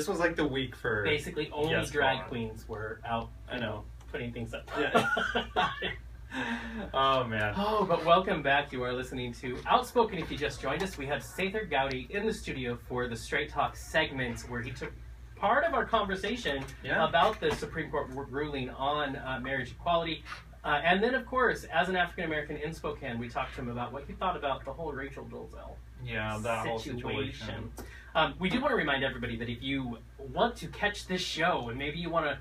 This was like the week for... Basically, only drag queens were out, putting things up. Yeah. Oh, man. Oh, but welcome back. You are listening to Outspoken. If you just joined us, we have Sather Gowdy in the studio for the Straight Talk segment where he took part of our conversation about the Supreme Court ruling on marriage equality. And then, of course, as an African-American in Spokane, we talked to him about what he thought about the whole Rachel Dolezal that whole situation. We do want to remind everybody that if you want to catch this show and maybe you want to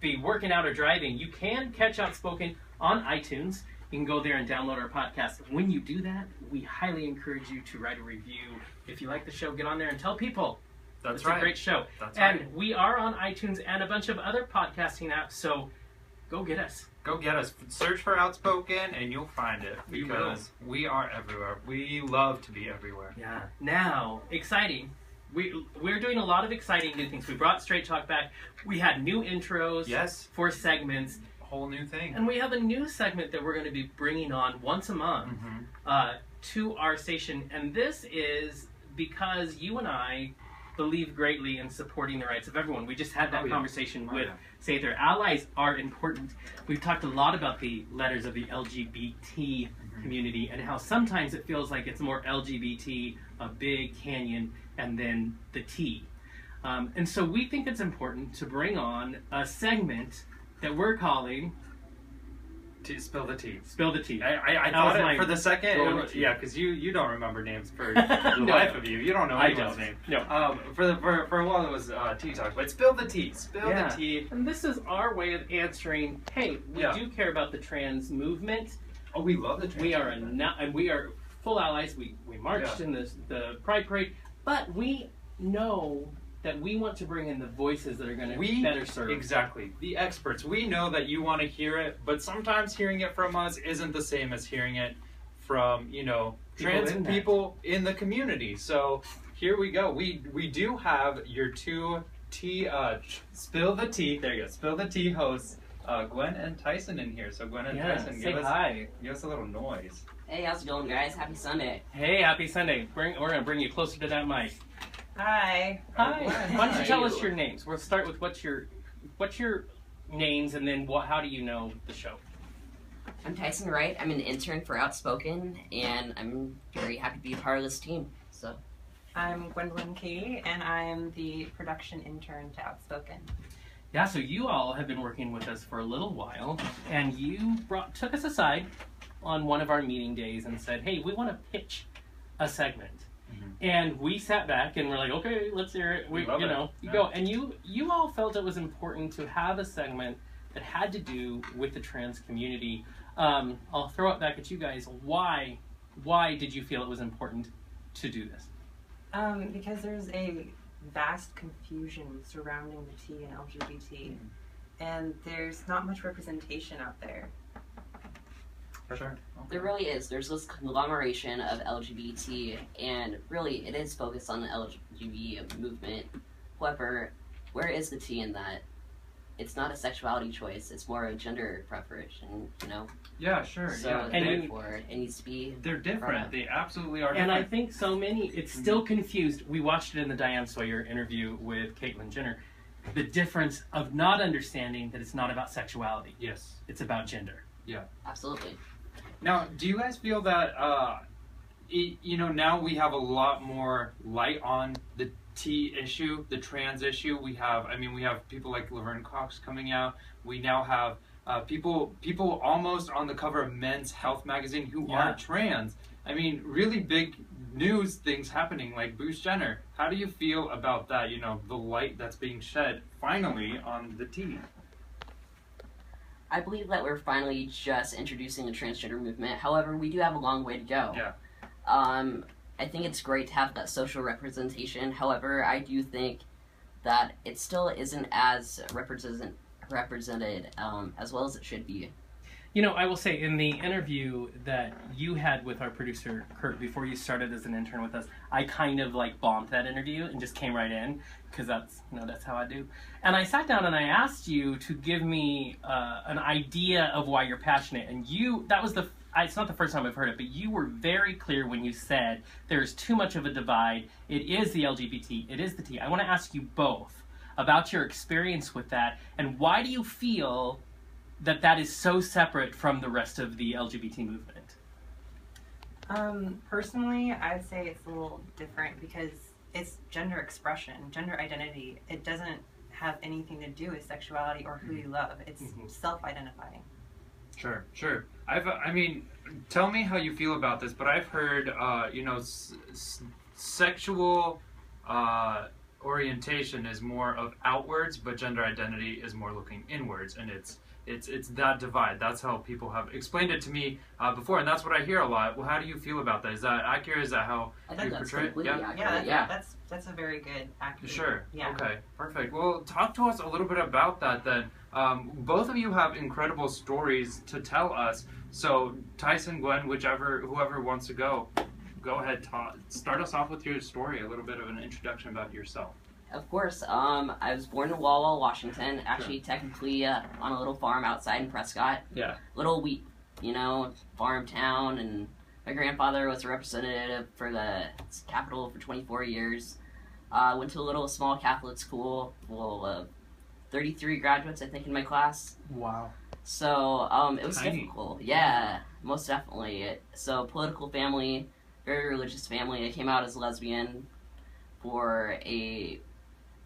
be working out or driving, you can catch Outspoken on iTunes. You can go there and download our podcast. When you do that, we highly encourage you to write a review. If you like the show, get on there and tell people. That's it's a great show. And we are on iTunes and a bunch of other podcasting apps, so go get us. Go get us. Search for Outspoken and you'll find it because we are everywhere. We love to be everywhere. Yeah. Now, exciting. We're doing a lot of exciting new things. We brought Straight Talk back. We had new intros for segments. Whole new thing. And we have a new segment that we're going to be bringing on once a month to our station. And this is because you and I believe greatly in supporting the rights of everyone. We just had that conversation with Sather. Allies are important. We've talked a lot about the letters of the LGBT community and how sometimes it feels like it's more LGBT, a big canyon, and then the T. And so we think it's important to bring on a segment that we're calling Spill the Tea. Spill the Tea. I thought it for the second. Because you don't remember names for the life of you. You don't know anyone's name. No. For a while it was Tea Talk. But Spill the Tea. Spill the tea. And this is our way of answering, hey, we do care about the trans movement. Oh, we love the trans movement. And we are full allies. We marched in the Pride Parade. But we know that we want to bring in the voices that are going to better serve. Exactly. The experts. We know that you want to hear it, but sometimes hearing it from us isn't the same as hearing it from, trans people in the community. So here we go. We do have your two Spill the Tea. There you go. Spill the Tea hosts, Gwen and Tyson in here. So Gwen and Tyson, give us a little noise. Hey, how's it going, guys? Happy Sunday. Hey, happy Sunday. We're going to bring you closer to that mic. Hi. Hi. Why don't you tell us your names? We'll start with what's your names, and then how do you know the show? I'm Tyson Wright. I'm an intern for Outspoken, and I'm very happy to be a part of this team. So, I'm Gwendolyn Katie, and I'm the production intern to Outspoken. Yeah, so you all have been working with us for a little while, and you took us aside on one of our meeting days and said, hey, we want to pitch a segment. And we sat back and we're like, okay, let's hear it. Go. And you all felt it was important to have a segment that had to do with the trans community. I'll throw it back at you guys. Why did you feel it was important to do this? Because there's a vast confusion surrounding the T and LGBT, and there's not much representation out there. For sure. Okay. There really is. There's this conglomeration of LGBT, and really it is focused on the LGBT movement. However, where is the T in that? It's not a sexuality choice. It's more a gender preparation, Yeah, sure. So therefore, it needs to be... They're different. They absolutely are different. And I think it's still confused. We watched it in the Diane Sawyer interview with Caitlyn Jenner. The difference of not understanding that it's not about sexuality. Yes. It's about gender. Yeah. Absolutely. Now, do you guys feel that, now we have a lot more light on the T issue, the trans issue? We have people like Laverne Cox coming out. We now have people almost on the cover of Men's Health magazine who aren't trans. Really big news things happening, like Bruce Jenner. How do you feel about that, the light that's being shed finally on the T? I believe that we're finally just introducing the transgender movement. However, we do have a long way to go. Yeah. I think it's great to have that social representation. However, I do think that it still isn't as represented as well as it should be. I will say in the interview that you had with our producer, Kurt, before you started as an intern with us, I kind of bombed that interview and just came right in because that's how I do. And I sat down and I asked you to give me an idea of why you're passionate. And that was the it's not the first time I've heard it, but you were very clear when you said there's too much of a divide. It is the LGBT, it is the T. I want to ask you both about your experience with that, and why do you feel that that is so separate from the rest of the LGBT movement? Personally, I'd say it's a little different because it's gender expression, gender identity. It doesn't have anything to do with sexuality or who you love. It's self-identifying. Sure. I mean, tell me how you feel about this, but I've heard, sexual orientation is more of outwards, but gender identity is more looking inwards, and it's that divide. That's how people have explained it to me before, and that's what I hear a lot. Well, how do you feel about that? Is that accurate? Is that how you portray it? That's a very good accurate. Sure. Yeah. Okay. Perfect. Well, talk to us a little bit about that then. Both of you have incredible stories to tell us. So, Ty and Gwen, whoever wants to go ahead. Start us off with your story. A little bit of an introduction about yourself. Of course. I was born in Walla Walla, Washington. Actually, technically, on a little farm outside in Prescott. Yeah. Little wheat, farm town, and my grandfather was a representative for the Capitol for 24 years. Went to a little small Catholic school, full of 33 graduates, I think, in my class. Wow. So, it was Tiny. difficult. Yeah, most definitely. So, political family, very religious family. I came out as a lesbian for a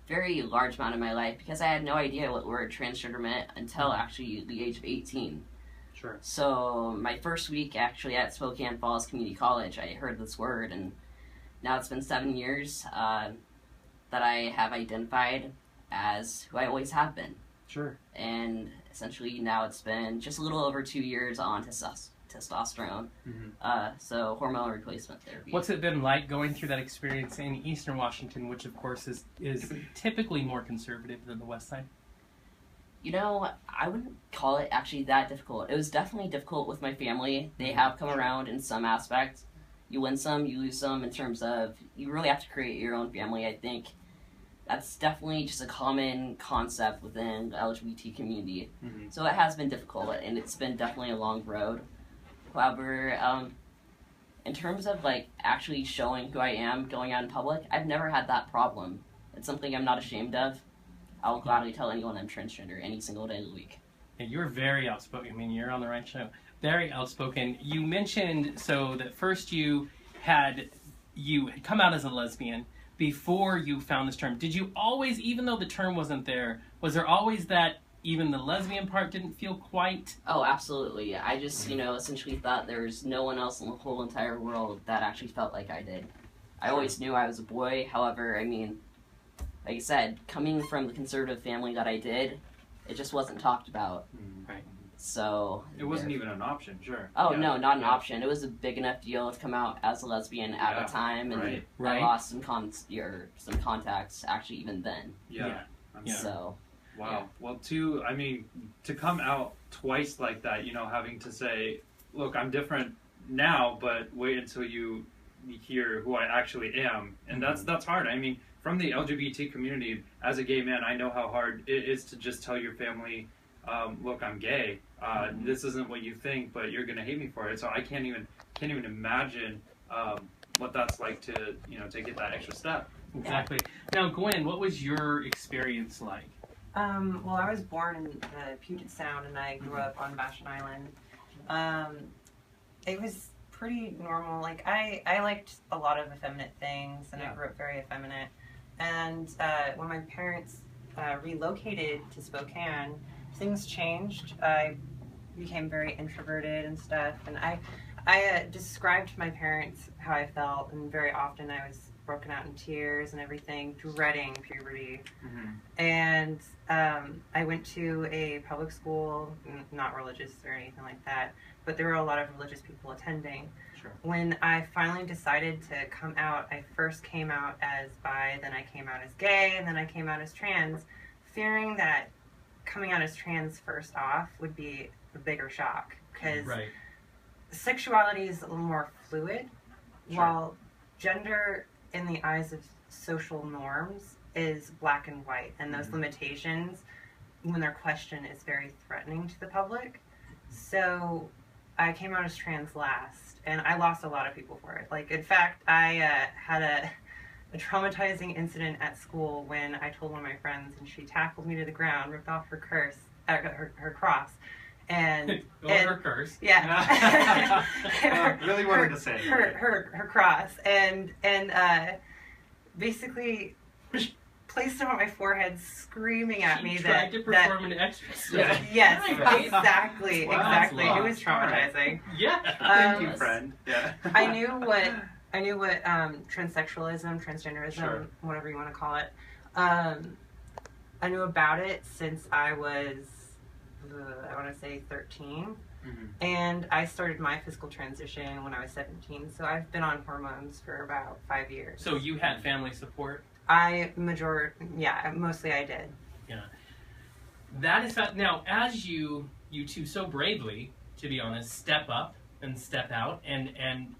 very large amount of my life because I had no idea what the word transgender meant until actually the age of 18. Sure. So my first week actually at Spokane Falls Community College, I heard this word, and now it's been 7 years that I have identified as who I always have been. Sure. And essentially now it's been just a little over 2 years on testosterone, so hormone replacement therapy. What's it been like going through that experience in Eastern Washington, which of course is typically more conservative than the West Side? I wouldn't call it actually that difficult. It was definitely difficult with my family. They have come around in some aspects. You win some, you lose some in terms of you really have to create your own family. I think that's definitely just a common concept within the LGBT community. So it has been difficult, and it's been definitely a long road. However, in terms of actually showing who I am going out in public, I've never had that problem. It's something I'm not ashamed of. I'll gladly tell anyone I'm transgender any single day of the week. And you're very outspoken. I mean, you're on the right show. Very outspoken. You mentioned that first you had come out as a lesbian before you found this term. Did you always, even though the term wasn't there, was there always that even the lesbian part didn't feel quite? Oh, absolutely. I just, essentially thought there was no one else in the whole entire world that actually felt like I did. I always knew I was a boy. However, I mean, like I said, coming from the conservative family that I did, it just wasn't talked about. Right. So It wasn't even an option, sure. Oh, no, not an option. It was a big enough deal to come out as a lesbian at the time, and I lost some contacts actually even then. Yeah. So. Wow. Well, to come out twice like that, having to say, look, I'm different now, but wait until you hear who I actually am. And that's hard. I mean, from the LGBT community, as a gay man, I know how hard it is to just tell your family, look, I'm gay. This isn't what you think, but you're going to hate me for it. So I can't even imagine what that's like to take it that extra step. Exactly. Now, Gwen, what was your experience like? Well, I was born in the Puget Sound, and I grew up on Vashon Island. It was pretty normal. Like, I liked a lot of effeminate things, and I grew up very effeminate. And when my parents relocated to Spokane, things changed. I became very introverted and stuff, and I described to my parents how I felt, and very often I was broken out in tears and everything, dreading puberty. And I went to a public school, not religious or anything like that, but there were a lot of religious people attending. Sure. When I finally decided to come out, I first came out as bi, then I came out as gay, and then I came out as trans, fearing that coming out as trans first off would be a bigger shock, because sexuality is a little more fluid, while gender in the eyes of social norms is black and white, and those limitations, when they're questioned, is very threatening to the public. So I came out as trans last, and I lost a lot of people for it. Like, in fact, I had a traumatizing incident at school when I told one of my friends, and she tackled me to the ground, ripped off her her cross, and her curse. Yeah. Really wanted to say her cross, and basically placed it on my forehead, screaming at me tried to perform an exorcism. Yes, Right. exactly. Wow, It was traumatizing. Yeah. Thank you, friend. Yeah. I knew what transsexualism, transgenderism, Sure. whatever you want to call it. I knew about it since I was, I want to say 13. Mm-hmm. And I started my physical transition when I was 17. So I've been on hormones for about 5 years. So you had family support? Mostly I did. Yeah. That is now, as you two so bravely, to be honest, step up and step out and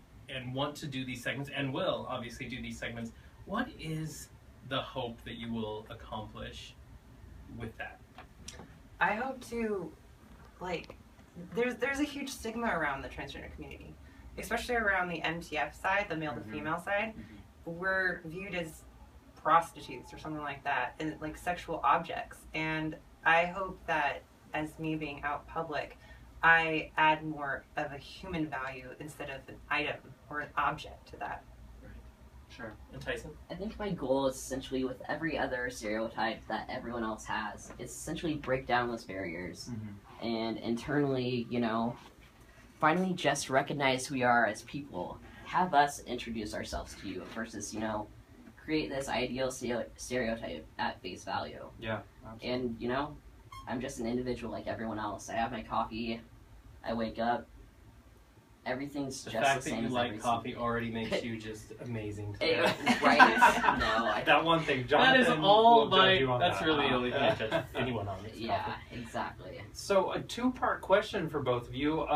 want to do these segments and will obviously do these segments, what is the hope that you will accomplish with that? I hope to, there's a huge stigma around the transgender community, especially around the MTF side, the male to female side. We're viewed as prostitutes or something like that, and like sexual objects. And I hope that as me being out public, I add more of a human value instead of an item or an object to that. Sure. And Tyson? I think my goal is essentially with every other stereotype that everyone else has, it's essentially break down those barriers and internally, finally just recognize who we are as people. Have us introduce ourselves to you versus, create this ideal stereotype at face value. Yeah. Absolutely. And, I'm just an individual like everyone else. I have my coffee, I wake up, everything's The just fact the that same you as like every coffee already makes you just amazing. Right? No, That one thing, Jonathan. That is all will judge by. you on That's that. really the only thing I judge anyone on. Is yeah, coffee. exactly. So a two-part question for both of you.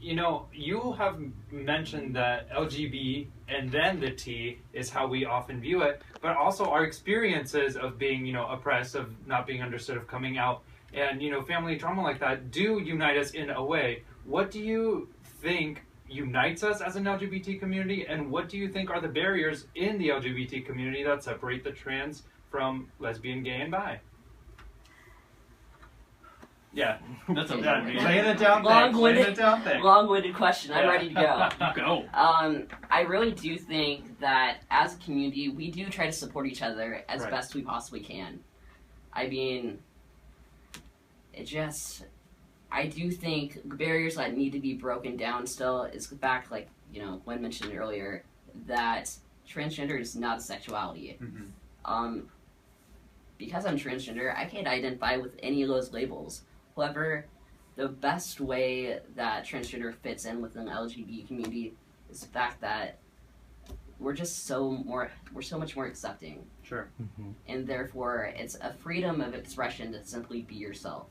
You have mentioned that LGB and then the T is how we often view it, but also our experiences of being, oppressed, of not being understood, of coming out, and family trauma like that do unite us in a way. What do you think unites us as an LGBT community, and what do you think are the barriers in the LGBT community that separate the trans from lesbian, gay, and bi? Yeah, That's a laying it down thick. Long-winded question. I'm ready to go. Go. I really do think that as a community, we do try to support each other as Right. best we possibly can. I mean, I do think barriers that need to be broken down still is the fact, like, Gwen mentioned earlier, that transgender is not a sexuality. Because I'm transgender, I can't identify with any of those labels. However, the best way that transgender fits in within the LGBT community is the fact that we're so much more accepting. Sure. And therefore, it's a freedom of expression to simply be yourself.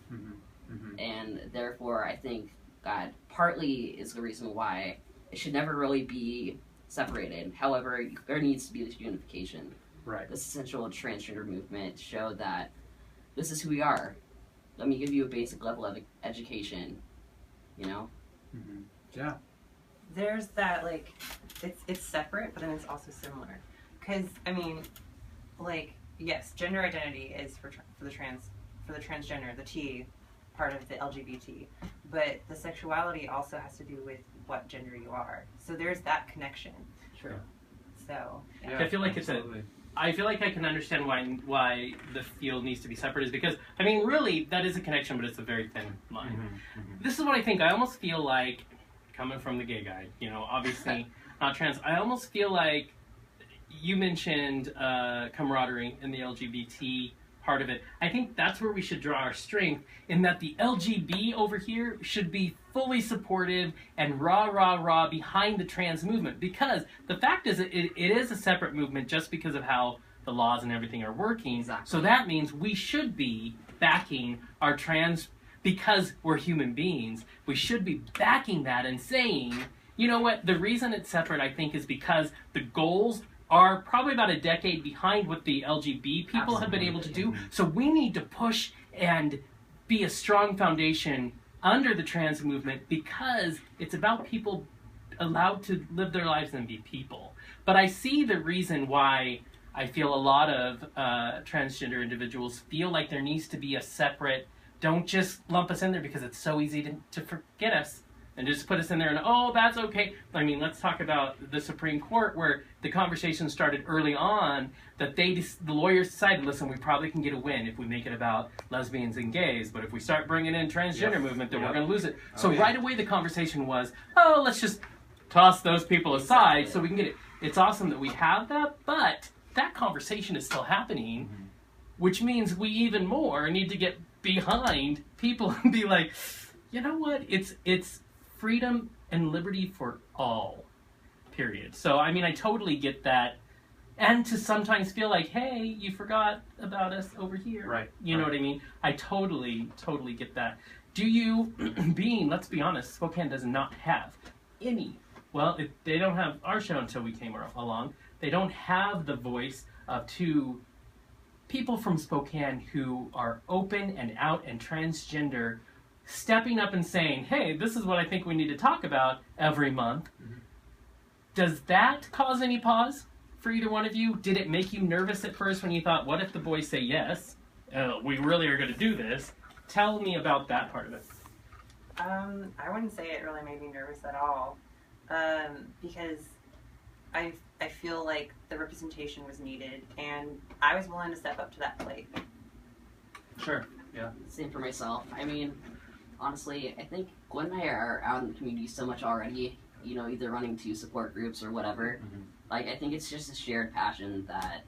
And therefore, I think that partly is the reason why it should never really be separated. However, there needs to be this unification. Right. This essential transgender movement to show that this is who we are. Let me give you a basic level of education, Yeah. There's that, it's separate, but then it's also similar. Because, yes, gender identity is for the transgender, the T part of the LGBT, but the sexuality also has to do with what gender you are. So there's that connection. True. So, Yeah, I feel like absolutely. I feel like I can understand why the field needs to be separate is because, really, that is a connection, but it's a very thin line. This is what I think. I almost feel like, coming from the gay guy, obviously not trans, I almost feel like you mentioned camaraderie in the LGBT part of it. I think that's where we should draw our strength, in that the LGB over here should be fully supportive and rah behind the trans movement, because the fact is it is a separate movement just because of how the laws and everything are working. Exactly. So that means we should be backing our trans, because we're human beings, we should be backing that and saying, you know what, the reason it's separate, I think, is because the goals are probably about a decade behind what the LGB people have been able to do. So we need to push and be a strong foundation under the trans movement because it's about people allowed to live their lives and be people. But I see the reason why I feel a lot of transgender individuals feel like there needs to be a separate, don't just lump us in there because it's so easy to forget us and just put us in there and, oh, that's okay. I mean, let's talk about the Supreme Court where the conversation started early on that the lawyers decided, listen, we probably can get a win if we make it about lesbians and gays, but if we start bringing in transgender movement, then we're going to lose it. So right away the conversation was, oh, let's just toss those people aside so we can get it. It's awesome that we have that, but that conversation is still happening, which means we even more need to get behind people and be like, you know what, it's freedom and liberty for all, period. So, I mean, I totally get that. And to sometimes feel like, hey, you forgot about us over here. Right. You know what I mean? I totally get that. Do you, let's be honest, Spokane does not have any, well, they don't have our show until we came along. They don't have the voice of two people from Spokane who are open and out and transgender, stepping up and saying, hey, this is what I think we need to talk about every month. Does that cause any pause for either one of you? Did it make you nervous at first when you thought, what if the boys say yes? We really are going to do this. Tell me about that part of it. I wouldn't say it really made me nervous at all, because I feel like the representation was needed, and I was willing to step up to that plate. Sure. Yeah. Same for myself. I mean, honestly, I think Gwen and I are out in the community so much already, you know, either running to support groups or whatever. Like, I think it's just a shared passion that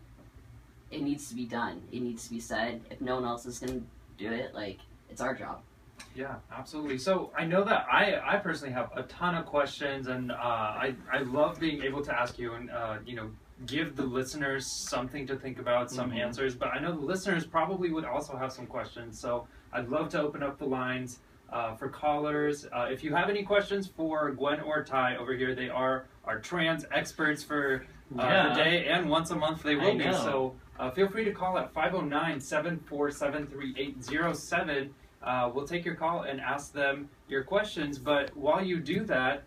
it needs to be done. It needs to be said. If no one else is going to do it, like, it's our job. Yeah, absolutely. So I know that I personally have a ton of questions, and I love being able to ask you and, you know, give the listeners something to think about, some answers, but I know the listeners probably would also have some questions, so I'd love to open up the lines for callers. If you have any questions for Gwen or Ty over here, they are our trans experts for the day, and once a month they will be, so feel free to call at 509-747-3807. We'll take your call and ask them your questions, but while you do that,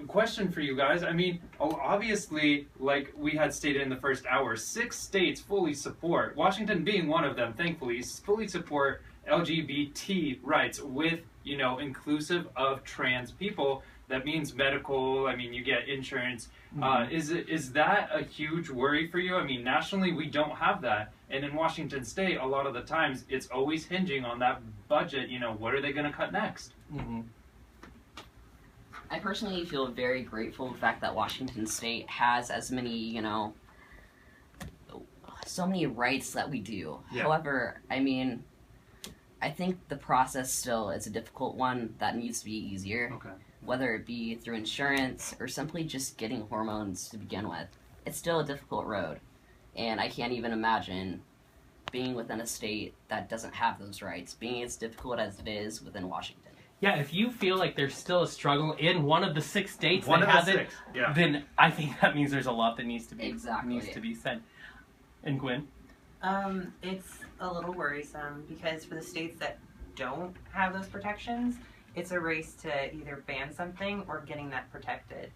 question for you guys. I mean, obviously, like we had stated in the first hour, 6 states fully support, Washington being one of them, thankfully, fully support LGBT rights with, you know, inclusive of trans people. That means medical, I mean, you get insurance. Is that a huge worry for you? I mean, nationally, we don't have that. And in Washington State, a lot of the times, it's always hinging on that budget. You know, what are they going to cut next? I personally feel very grateful for the fact that Washington State has as many, you know, so many rights that we do. Yeah. However, I mean, I think the process still is a difficult one that needs to be easier. Okay. Whether it be through insurance or simply just getting hormones to begin with. It's still a difficult road. And I can't even imagine being within a state that doesn't have those rights, being as difficult as it is within Washington. Yeah, if you feel like there's still a struggle in one of the 6 states that has it, then I think that means there's a lot that needs to be said. And Gwen? It's a little worrisome because for the states that don't have those protections, it's a race to either ban something or getting that protected.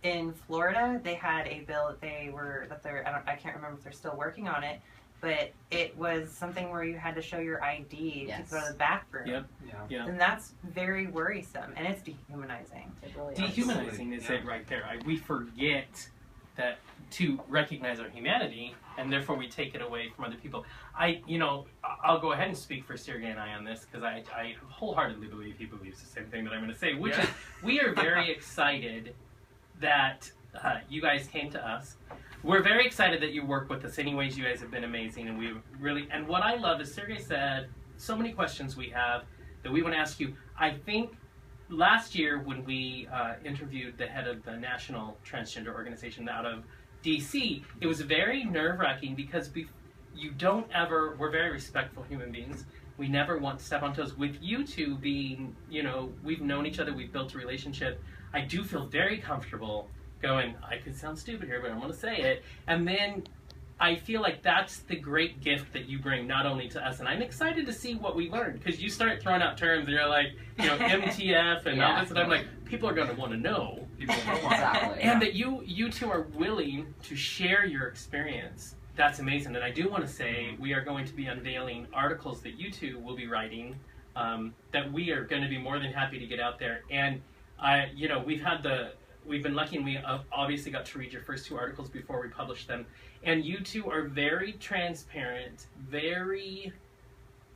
In Florida, they had a bill that I can't remember if they're still working on it, but it was something where you had to show your ID to go to the bathroom. And that's very worrisome, and it's dehumanizing. It really Dehumanizing is it right there. We forget that to recognize our humanity, and therefore we take it away from other people. I'll go ahead and speak for Sergey and I on this, because I wholeheartedly believe he believes the same thing that I'm going to say, which is we are very excited that you guys came to us. We're very excited that you work with us. Anyways, you guys have been amazing, and and what I love is Sergey said, so many questions we have that we want to ask you. I think last year when we interviewed the head of the National Transgender Organization out of DC, it was very nerve-wracking because we're very respectful human beings. We never want to step on toes. With you two being, you know, we've known each other, we've built a relationship, I do feel very comfortable going, I could sound stupid here, but I'm going to say it. And then I feel like that's the great gift that you bring not only to us, and I'm excited to see what we learned, because you start throwing out terms and you're like, you know, MTF and all this, and I'm like, people are going to want to know. People will want Exactly. And that you two are willing to share your experience. That's amazing. And I do want to say we are going to be unveiling articles that you two will be writing, that we are going to be more than happy to get out there. And you know, we've been lucky, and we obviously got to read your first 2 articles before we published them. And you two are very transparent, very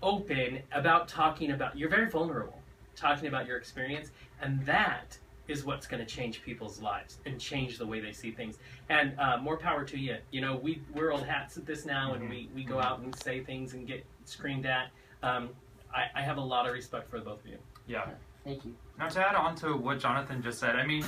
open about talking about, you're very vulnerable, talking about your experience, and that is what's going to change people's lives and change the way they see things. And more power to you. You know, we're old hats at this now, and we go out and say things and get screamed at. I have a lot of respect for the both of you. Yeah. Thank you. Now to add on to what Jonathan just said, I mean,